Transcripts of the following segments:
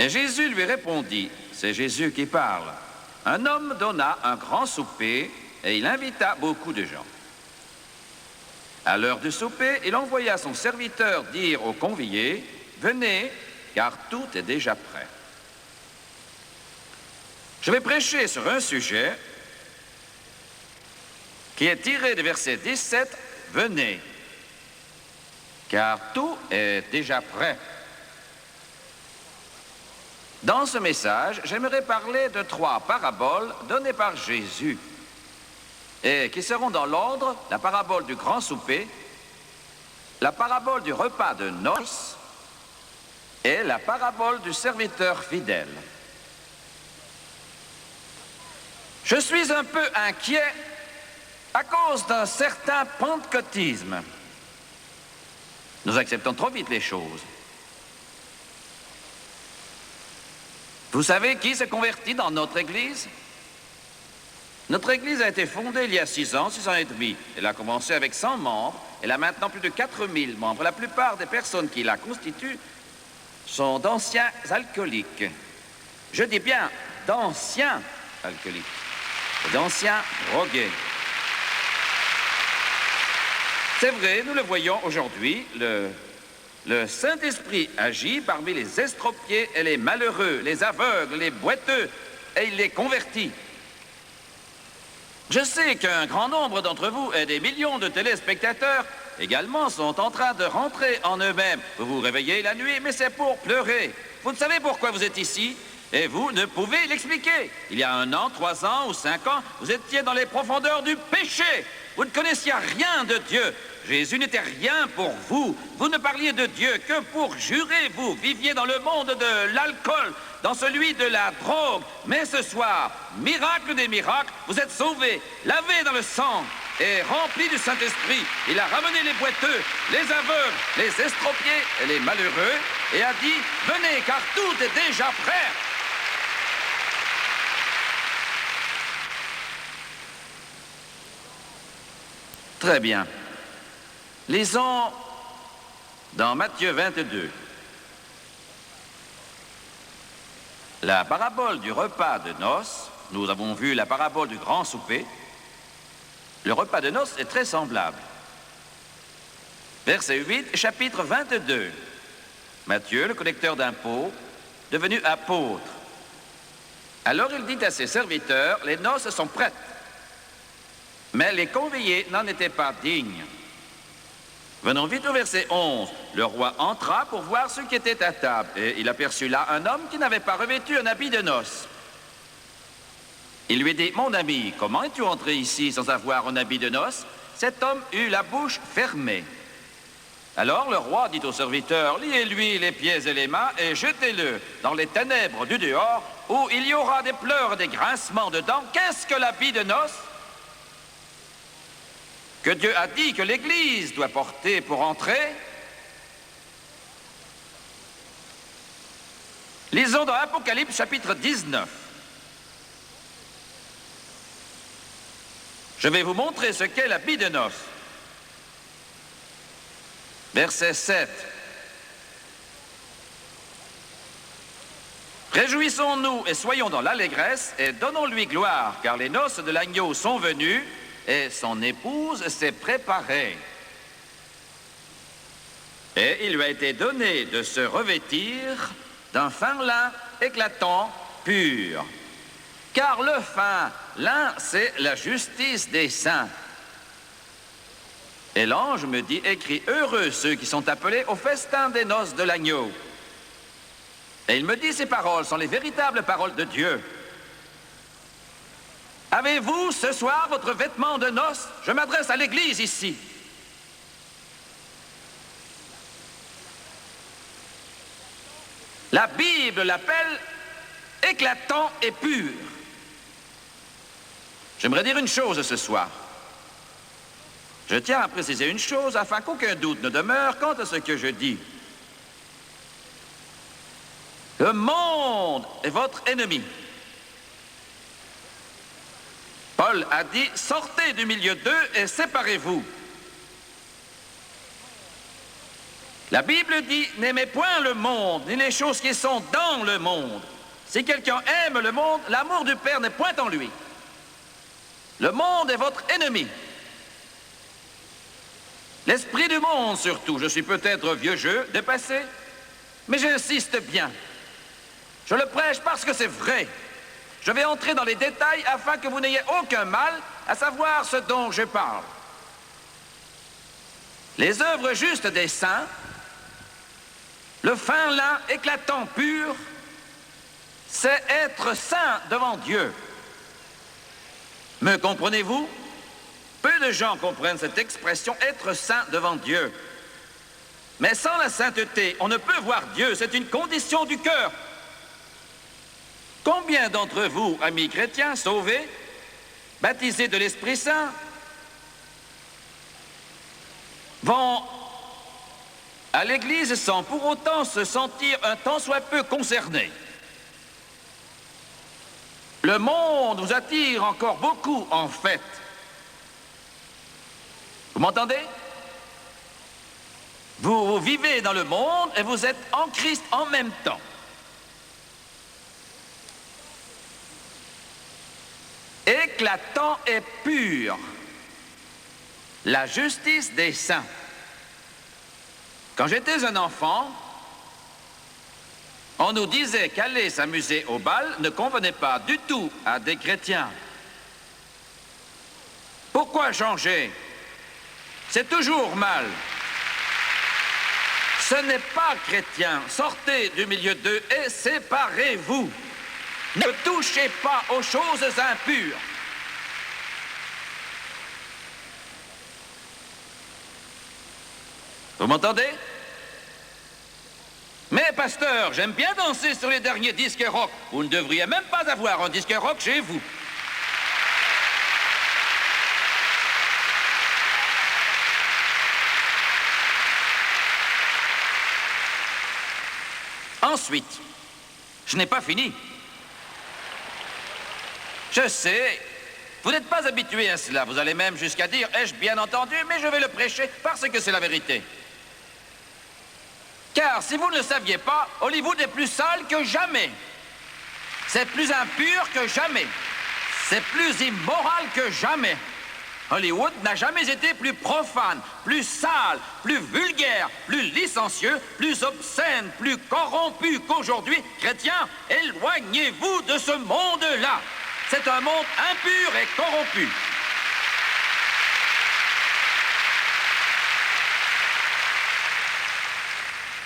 Et Jésus lui répondit, c'est Jésus qui parle, un homme donna un grand souper et il invita beaucoup de gens. À l'heure du souper, il envoya son serviteur dire aux conviés, venez, car tout est déjà prêt. Je vais prêcher sur un sujet qui est tiré du verset 17, venez, car tout est déjà prêt. Dans ce message, j'aimerais parler de 3 paraboles données par Jésus et qui seront dans l'ordre la parabole du grand souper, la parabole du repas de noces et la parabole du serviteur fidèle. Je suis un peu inquiet à cause d'un certain pentecôtisme. Nous acceptons trop vite les choses. Vous savez qui s'est converti dans notre Église? Notre Église a été fondée il y a 6 ans, 6 ans et demi. Elle a commencé avec 100 membres. Elle a maintenant plus de 4000 membres. La plupart des personnes qui la constituent sont d'anciens alcooliques. Je dis bien d'anciens alcooliques, d'anciens drogués. C'est vrai, nous le voyons aujourd'hui, le Saint-Esprit agit parmi les estropiés et les malheureux, les aveugles, les boiteux, et il les convertit. Je sais qu'un grand nombre d'entre vous et des millions de téléspectateurs également sont en train de rentrer en eux-mêmes. Vous vous réveillez la nuit, mais c'est pour pleurer. Vous ne savez pourquoi vous êtes ici, et vous ne pouvez l'expliquer. Il y a 1 an, 3 ans ou 5 ans, vous étiez dans les profondeurs du péché. Vous ne connaissiez rien de Dieu. Jésus n'était rien pour vous. Vous ne parliez de Dieu que pour jurer. Vous viviez dans le monde de l'alcool, dans celui de la drogue. Mais ce soir, miracle des miracles, vous êtes sauvés, lavés dans le sang et remplis du Saint-Esprit. Il a ramené les boiteux, les aveugles, les estropiés et les malheureux et a dit, venez car tout est déjà prêt. Très bien. Lisons dans Matthieu 22. La parabole du repas de noces, nous avons vu la parabole du grand souper. Le repas de noces est très semblable. Verset 8, chapitre 22. Matthieu, le collecteur d'impôts, devenu apôtre. Alors il dit à ses serviteurs, les noces sont prêtes. Mais les conviés n'en étaient pas dignes. Venons vite au verset 11. Le roi entra pour voir ceux qui étaient à table, et il aperçut là un homme qui n'avait pas revêtu un habit de noces. Il lui dit, mon ami, comment es-tu entré ici sans avoir un habit de noces? Cet homme eut la bouche fermée. Alors le roi dit au serviteur, liez-lui les pieds et les mains et jetez-le dans les ténèbres du dehors, où il y aura des pleurs et des grincements de dents. Qu'est-ce que l'habit de noces? Que Dieu a dit que l'Église doit porter pour entrer. Lisons dans Apocalypse chapitre 19. Je vais vous montrer ce qu'est l'habit de noces. Verset 7. Réjouissons-nous et soyons dans l'allégresse et donnons-lui gloire, car les noces de l'agneau sont venues et son épouse s'est préparée. Et il lui a été donné de se revêtir d'un fin lin éclatant, pur. Car le fin lin, c'est la justice des saints. Et l'ange me dit, écrit, heureux ceux qui sont appelés au festin des noces de l'agneau. Et il me dit, ces paroles sont les véritables paroles de Dieu. Avez-vous ce soir votre vêtement de noces? Je m'adresse à l'Église ici. La Bible l'appelle éclatant et pur. J'aimerais dire une chose ce soir. Je tiens à préciser une chose afin qu'aucun doute ne demeure quant à ce que je dis. Le monde est votre ennemi. Paul a dit, sortez du milieu d'eux et séparez-vous. La Bible dit, n'aimez point le monde, ni les choses qui sont dans le monde. Si quelqu'un aime le monde, l'amour du Père n'est point en lui. Le monde est votre ennemi. L'esprit du monde, surtout. Je suis peut-être vieux jeu, dépassé, mais j'insiste bien. Je le prêche parce que c'est vrai. Je vais entrer dans les détails afin que vous n'ayez aucun mal à savoir ce dont je parle. Les œuvres justes des saints, le fin lin éclatant pur, c'est être saint devant Dieu. Me comprenez-vous? Peu de gens comprennent cette expression « être saint devant Dieu ». Mais sans la sainteté, on ne peut voir Dieu, c'est une condition du cœur. Combien d'entre vous, amis chrétiens, sauvés, baptisés de l'Esprit Saint, vont à l'église sans pour autant se sentir un tant soit peu concernés? Le monde vous attire encore beaucoup, en fait. Vous m'entendez? Vous vivez dans le monde et vous êtes en Christ en même temps. Éclatant et pur, la justice des saints. Quand j'étais un enfant, on nous disait qu'aller s'amuser au bal ne convenait pas du tout à des chrétiens. Pourquoi changer? C'est toujours mal. Ce n'est pas chrétien. Sortez du milieu d'eux et séparez-vous. Ne touchez pas aux choses impures. Vous m'entendez? Mais pasteur, j'aime bien danser sur les derniers disques rock. Vous ne devriez même pas avoir un disque rock chez vous. Ensuite, je n'ai pas fini. Je sais, vous n'êtes pas habitué à cela. Vous allez même jusqu'à dire, ai-je bien entendu, mais je vais le prêcher parce que c'est la vérité. Car si vous ne le saviez pas, Hollywood est plus sale que jamais. C'est plus impur que jamais. C'est plus immoral que jamais. Hollywood n'a jamais été plus profane, plus sale, plus vulgaire, plus licencieux, plus obscène, plus corrompu qu'aujourd'hui. Chrétiens, éloignez-vous de ce monde-là. C'est un monde impur et corrompu.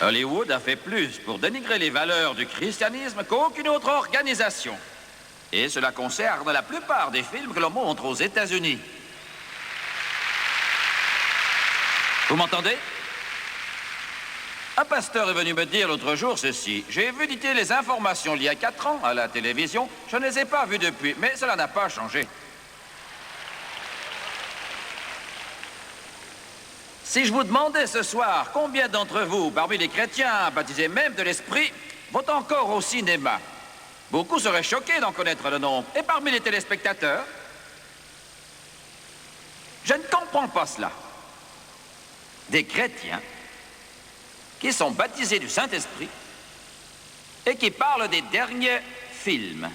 Hollywood a fait plus pour dénigrer les valeurs du christianisme qu'aucune autre organisation. Et cela concerne la plupart des films que l'on montre aux États-Unis. Vous m'entendez? Un pasteur est venu me dire l'autre jour ceci. J'ai vu éditer les informations il y a 4 ans à la télévision. Je ne les ai pas vues depuis, mais cela n'a pas changé. Si je vous demandais ce soir combien d'entre vous, parmi les chrétiens baptisés même de l'Esprit, vont encore au cinéma, beaucoup seraient choqués d'en connaître le nombre. Et parmi les téléspectateurs, je ne comprends pas cela. Des chrétiens qui sont baptisés du Saint-Esprit et qui parlent des derniers films.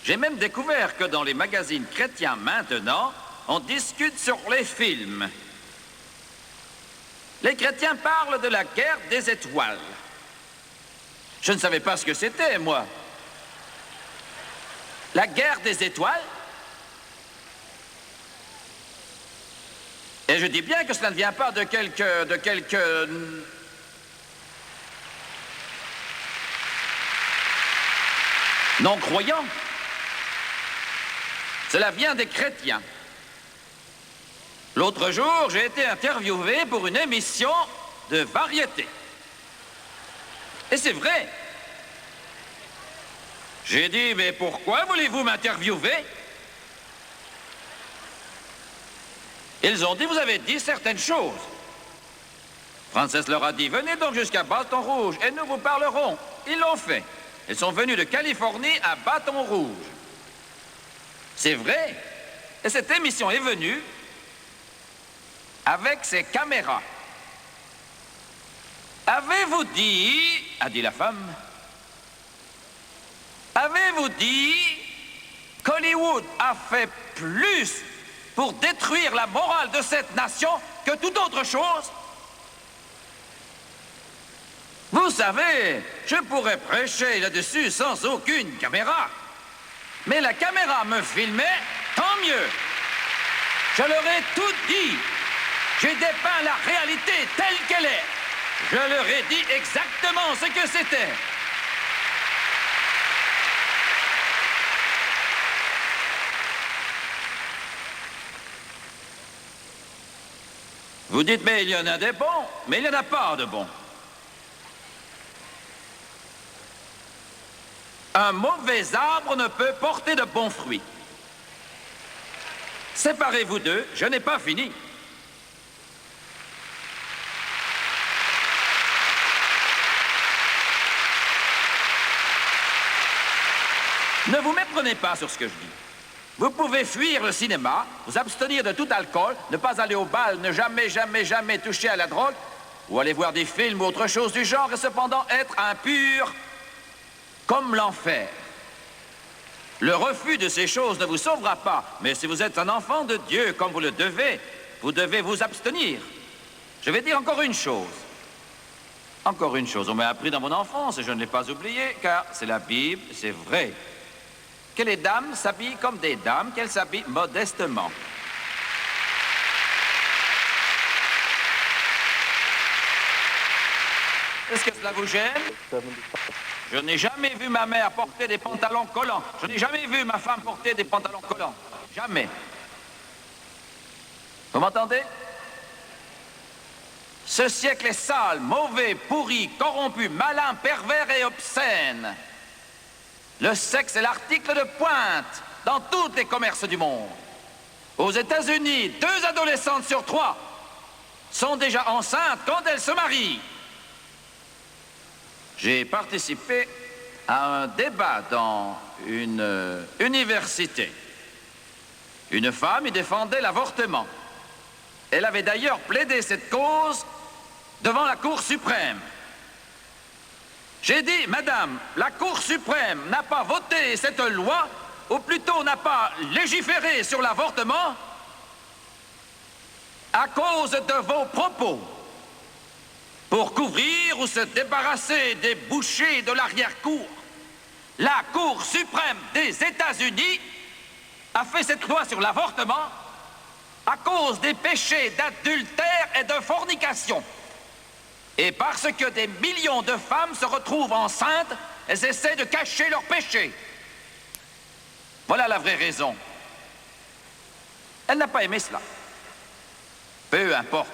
J'ai même découvert que dans les magazines chrétiens maintenant, on discute sur les films. Les chrétiens parlent de la guerre des étoiles. Je ne savais pas ce que c'était, moi. La guerre des étoiles? Et je dis bien que cela ne vient pas de quelques non-croyants. Cela vient des chrétiens. L'autre jour, j'ai été interviewé pour une émission de variété. Et c'est vrai. J'ai dit, mais pourquoi voulez-vous m'interviewer? Ils ont dit, vous avez dit certaines choses. Frances leur a dit, venez donc jusqu'à Bâton Rouge et nous vous parlerons. Ils l'ont fait. Ils sont venus de Californie à Bâton Rouge. C'est vrai. Et cette émission est venue avec ses caméras. Avez-vous dit, a dit la femme, avez-vous dit qu'Hollywood a fait plus pour détruire la morale de cette nation que toute autre chose? Vous savez, je pourrais prêcher là-dessus sans aucune caméra. Mais la caméra me filmait, tant mieux. Je leur ai tout dit. J'ai dépeint la réalité telle qu'elle est. Je leur ai dit exactement ce que c'était. Vous dites, mais il y en a des bons, mais il n'y en a pas de bons. Un mauvais arbre ne peut porter de bons fruits. Séparez-vous d'eux, je n'ai pas fini. Ne vous méprenez pas sur ce que je dis. Vous pouvez fuir le cinéma, vous abstenir de tout alcool, ne pas aller au bal, ne jamais toucher à la drogue, ou aller voir des films ou autre chose du genre, et cependant être impur comme l'enfer. Le refus de ces choses ne vous sauvera pas, mais si vous êtes un enfant de Dieu comme vous devez vous abstenir. Je vais dire encore une chose. Encore une chose, on m'a appris dans mon enfance et je ne l'ai pas oublié, car c'est la Bible, c'est vrai. Que les dames s'habillent comme des dames, qu'elles s'habillent modestement. Est-ce que cela vous gêne? Je n'ai jamais vu ma mère porter des pantalons collants. Je n'ai jamais vu ma femme porter des pantalons collants. Jamais. Vous m'entendez? Ce siècle est sale, mauvais, pourri, corrompu, malin, pervers et obscène. Le sexe est l'article de pointe dans tous les commerces du monde. Aux États-Unis, 2 adolescentes sur 3 sont déjà enceintes quand elles se marient. J'ai participé à un débat dans une université. Une femme y défendait l'avortement. Elle avait d'ailleurs plaidé cette cause devant la Cour suprême. J'ai dit, madame, la Cour suprême n'a pas voté cette loi, ou plutôt n'a pas légiféré sur l'avortement, à cause de vos propos. Pour couvrir ou se débarrasser des bouchers de l'arrière-cour, la Cour suprême des États-Unis a fait cette loi sur l'avortement à cause des péchés d'adultère et de fornication. Et parce que des millions de femmes se retrouvent enceintes, elles essaient de cacher leurs péchés. Voilà la vraie raison. Elle n'a pas aimé cela. Peu importe.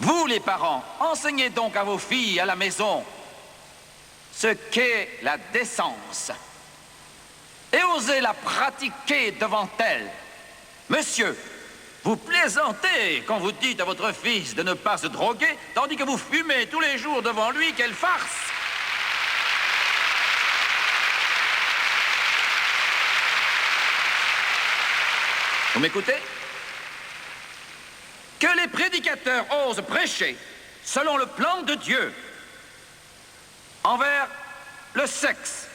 Vous, les parents, enseignez donc à vos filles à la maison ce qu'est la décence. Et osez la pratiquer devant elles. Monsieur, vous plaisantez quand vous dites à votre fils de ne pas se droguer, tandis que vous fumez tous les jours devant lui, quelle farce! Vous m'écoutez? Que les prédicateurs osent prêcher selon le plan de Dieu envers le sexe,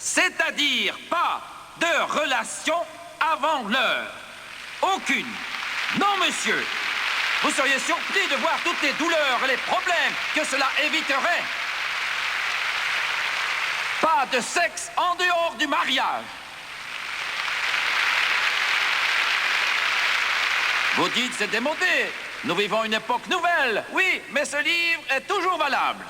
c'est-à-dire pas de relation avant l'heure. Aucune. Non, monsieur. Vous seriez surpris de voir toutes les douleurs et les problèmes que cela éviterait. Pas de sexe en dehors du mariage. Vous dites c'est démodé. Nous vivons une époque nouvelle. Oui, mais ce livre est toujours valable.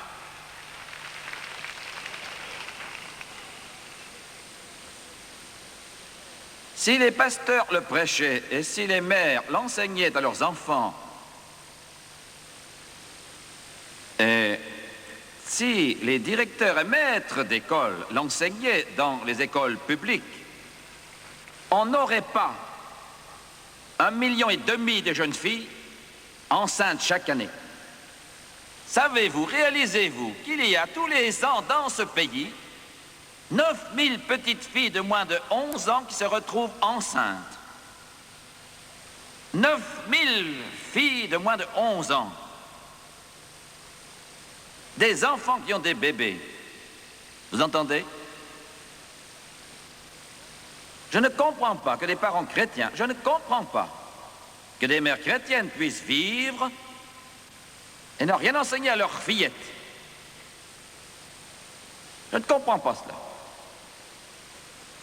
Si les pasteurs le prêchaient et si les mères l'enseignaient à leurs enfants, et si les directeurs et maîtres d'école l'enseignaient dans les écoles publiques, on n'aurait pas 1,5 million de jeunes filles enceintes chaque année. Savez-vous, réalisez-vous qu'il y a tous les ans dans ce pays 9000 petites filles de moins de 11 ans qui se retrouvent enceintes. 9000 filles de moins de 11 ans. Des enfants qui ont des bébés. Vous entendez? Je ne comprends pas que des parents chrétiens, je ne comprends pas que des mères chrétiennes puissent vivre et n'ont rien enseigné à leurs fillettes. Je ne comprends pas cela.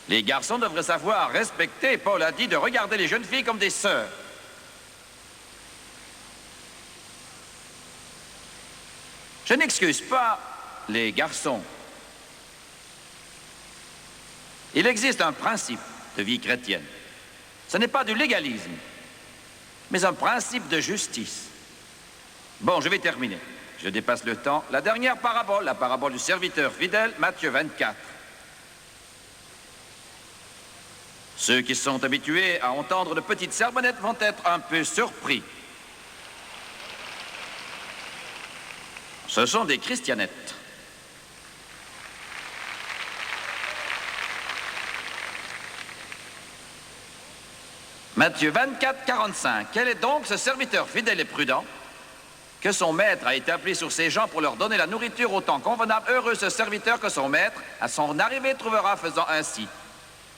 Les garçons devraient savoir respecter, Paul a dit, de regarder les jeunes filles comme des sœurs. Je n'excuse pas les garçons. Il existe un principe de vie chrétienne. Ce n'est pas du légalisme, mais un principe de justice. Bon, je vais terminer. Je dépasse le temps. La dernière parabole, la parabole du serviteur fidèle, Matthieu 24. Ceux qui sont habitués à entendre de petites sermonnettes vont être un peu surpris. Ce sont des christianettes. Matthieu 24, 45. Quel est donc ce serviteur fidèle et prudent que son maître a établi sur ses gens pour leur donner la nourriture au temps convenable? Heureux ce serviteur que son maître, à son arrivée, trouvera faisant ainsi.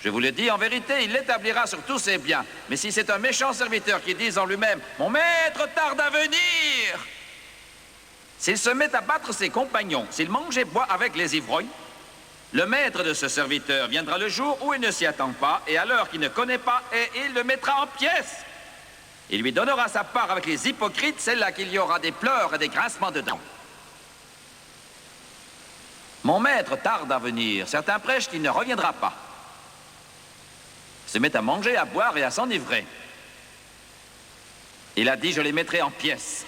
Je vous le dis, en vérité, il l'établira sur tous ses biens. Mais si c'est un méchant serviteur qui dit en lui-même « Mon maître tarde à venir !» S'il se met à battre ses compagnons, s'il mange et boit avec les ivrognes, le maître de ce serviteur viendra le jour où il ne s'y attend pas et à l'heure qu'il ne connaît pas et il le mettra en pièces. Il lui donnera sa part avec les hypocrites, celle-là qu'il y aura des pleurs et des grincements de dents. Mon maître tarde à venir. Certains prêchent qu'il ne reviendra pas. Il se met à manger, à boire et à s'enivrer. Il a dit, je les mettrai en pièces.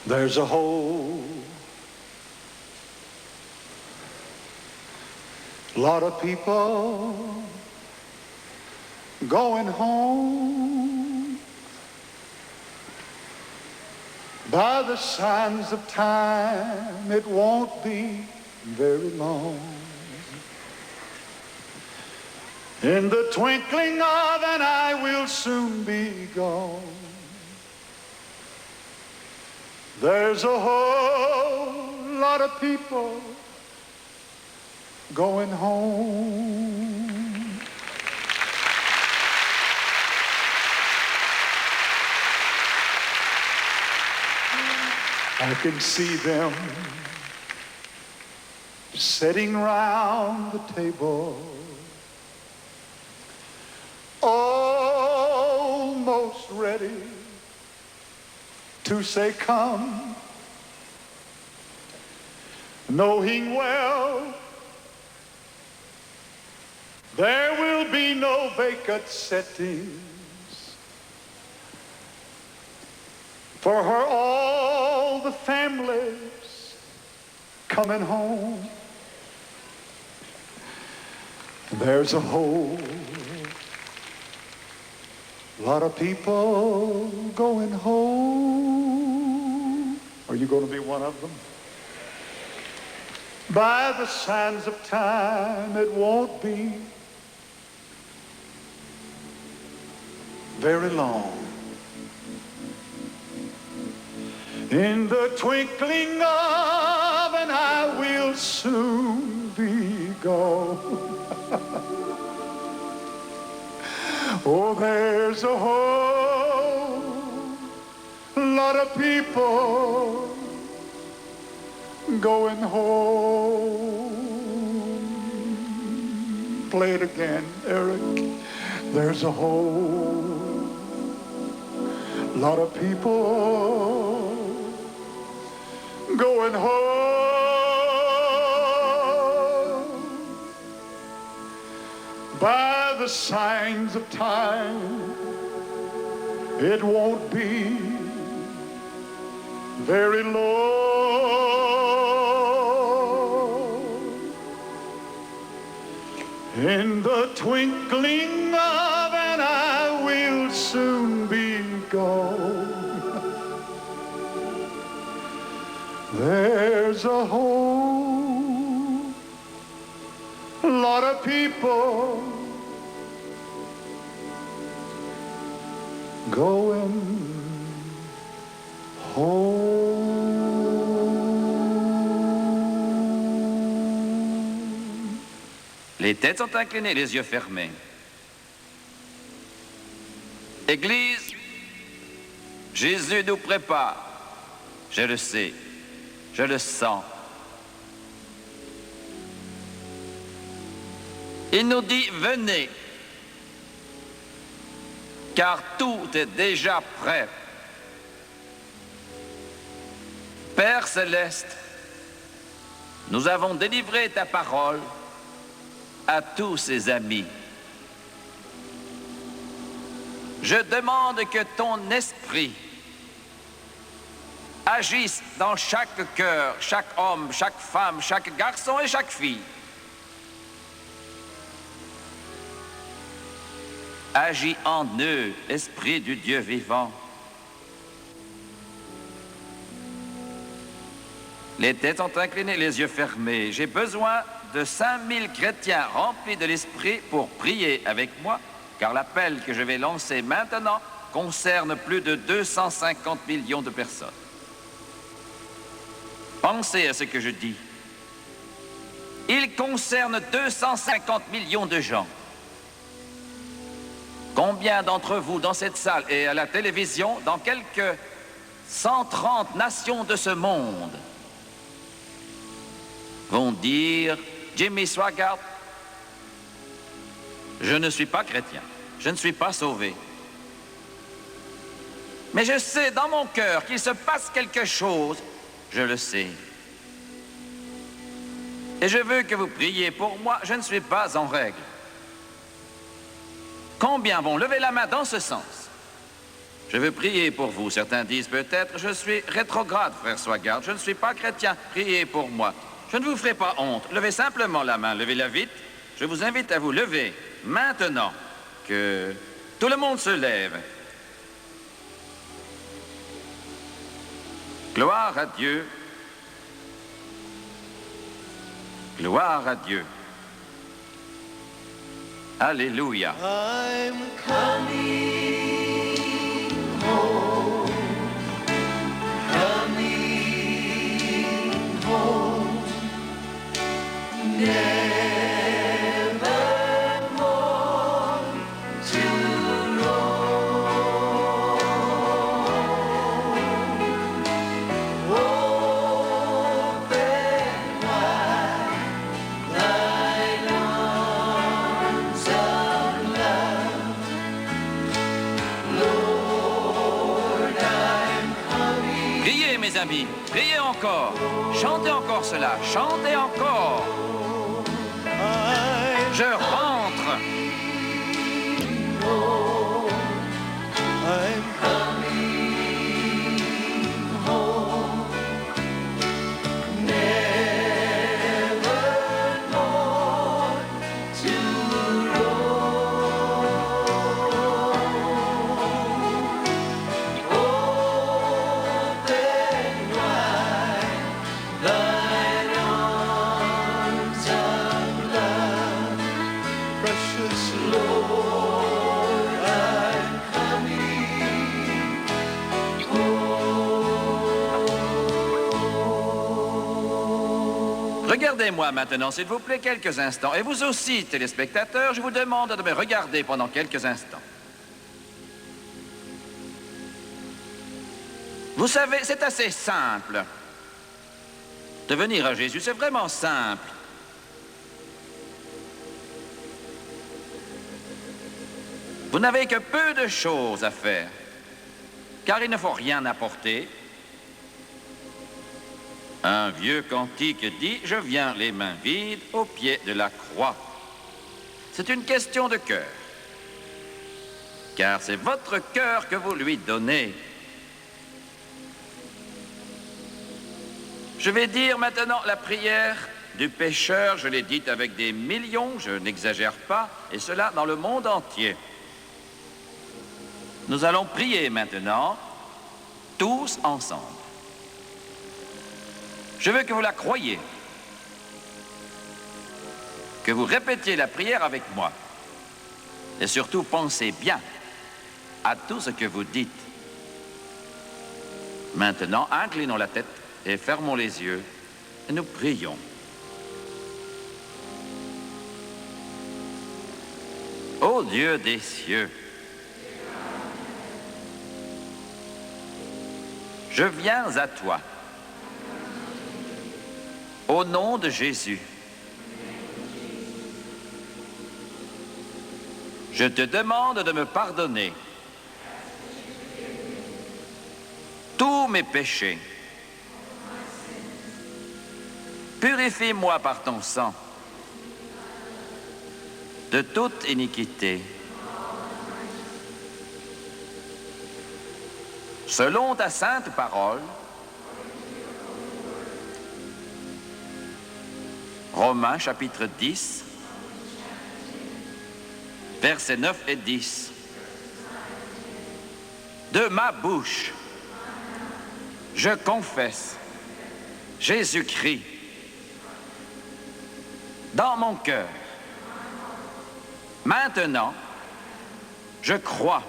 There's a whole lot of people going home by the signs of time. It won't be very long. In the twinkling of an eye, we'll soon be gone. There's a whole lot of people going home. I can see them sitting round the table, almost ready to say come, knowing well there will be no vacant settings for her, all the families coming home. There's a whole lot of people going home. Are you going to be one of them? By the sands of time, it won't be very long. In the twinkling of an eye, we'll soon be gone. Oh, there's a whole lot of people going home. Play it again, Eric. There's a whole lot of people going home. By the signs of time, it won't be very long. In the twinkling of an eye, we'll soon be gone. There's a whole lot of people going home. Les têtes sont inclinées, les yeux fermés. Église, Jésus nous prépare. Je le sais, je le sens. Il nous dit, venez, car tout est déjà prêt. Père céleste, nous avons délivré ta parole à tous ses amis. Je demande que ton esprit agisse dans chaque cœur, chaque homme, chaque femme, chaque garçon et chaque fille. Agis en eux, Esprit du Dieu vivant. Les têtes sont inclinées, les yeux fermés. J'ai besoin de 5000 chrétiens remplis de l'Esprit pour prier avec moi, car l'appel que je vais lancer maintenant concerne plus de 250 millions de personnes. Pensez à ce que je dis. Il concerne 250 millions de gens. Combien d'entre vous dans cette salle et à la télévision, dans quelques 130 nations de ce monde, vont dire, Jimmy Swaggart, je ne suis pas chrétien, je ne suis pas sauvé. Mais je sais dans mon cœur qu'il se passe quelque chose, je le sais. Et je veux que vous priez pour moi, je ne suis pas en règle. Combien vont lever la main dans ce sens? Je veux prier pour vous. Certains disent peut-être, je suis rétrograde, frère Swaggart, je ne suis pas chrétien, priez pour moi. Je ne vous ferai pas honte, levez simplement la main, levez-la vite. Je vous invite à vous lever maintenant, que tout le monde se lève. Gloire à Dieu. Gloire à Dieu. Alléluia. I'm coming home, coming home, nevermore to roam. Open wide thine arms of love, Lord, I'm coming. Priez, mes amis, priez encore. Chantez encore cela, chantez encore. Je rentre. I'm coming home, nevermore to roam. Open wide thine arms of love, precious Lord, I'm coming home. Regardez-moi maintenant, s'il vous plaît, quelques instants. Et vous aussi, téléspectateurs, je vous demande de me regarder pendant quelques instants. Vous savez, c'est assez simple. De venir à Jésus, c'est vraiment simple. Vous n'avez que peu de choses à faire, car il ne faut rien apporter. Un vieux cantique dit « Je viens les mains vides au pied de la croix ». C'est une question de cœur, car c'est votre cœur que vous lui donnez. Je vais dire maintenant la prière du pécheur, je l'ai dite avec des millions, je n'exagère pas, et cela dans le monde entier. Nous allons prier maintenant, tous ensemble. Je veux que vous la croyiez. Que vous répétiez la prière avec moi. Et surtout, pensez bien à tout ce que vous dites. Maintenant, inclinons la tête et fermons les yeux et nous prions. Ô Dieu des cieux, je viens à toi. Au nom de Jésus, je te demande de me pardonner tous mes péchés. Purifie-moi par ton sang de toute iniquité. Selon ta sainte parole, Romains chapitre 10, versets 9 et 10. De ma bouche, je confesse Jésus-Christ. Dans mon cœur, maintenant, je crois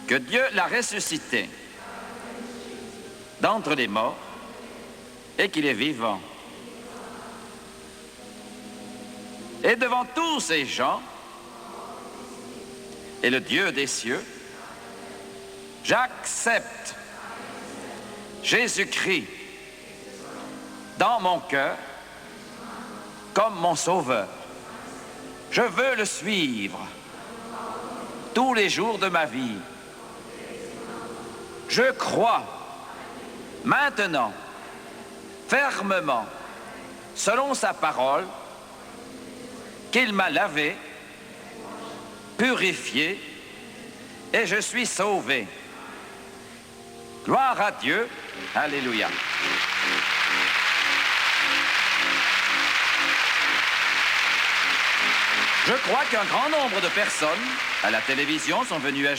que Dieu l'a ressuscité d'entre les morts et qu'il est vivant. Et devant tous ces gens, et le Dieu des cieux, j'accepte Jésus-Christ dans mon cœur comme mon sauveur. Je veux le suivre tous les jours de ma vie. Je crois maintenant, fermement, selon sa parole, qu'il m'a lavé, purifié, et je suis sauvé. Gloire à Dieu. Alléluia. Je crois qu'un grand nombre de personnes à la télévision sont venues à...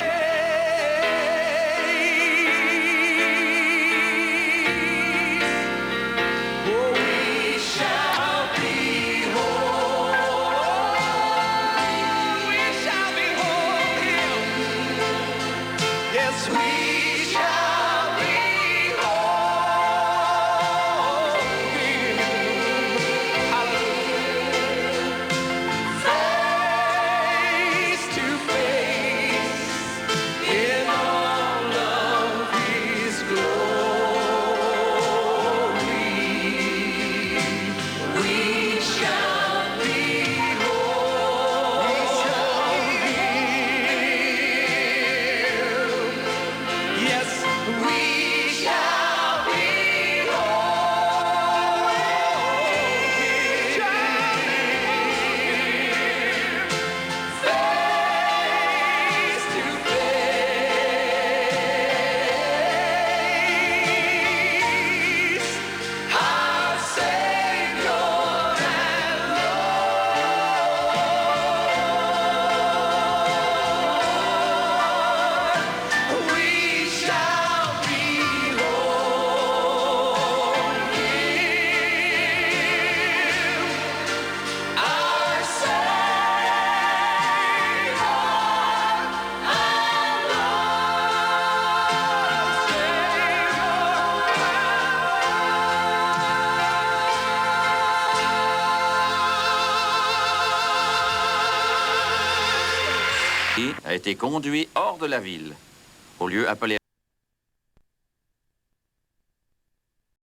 a été conduit hors de la ville, au lieu appelé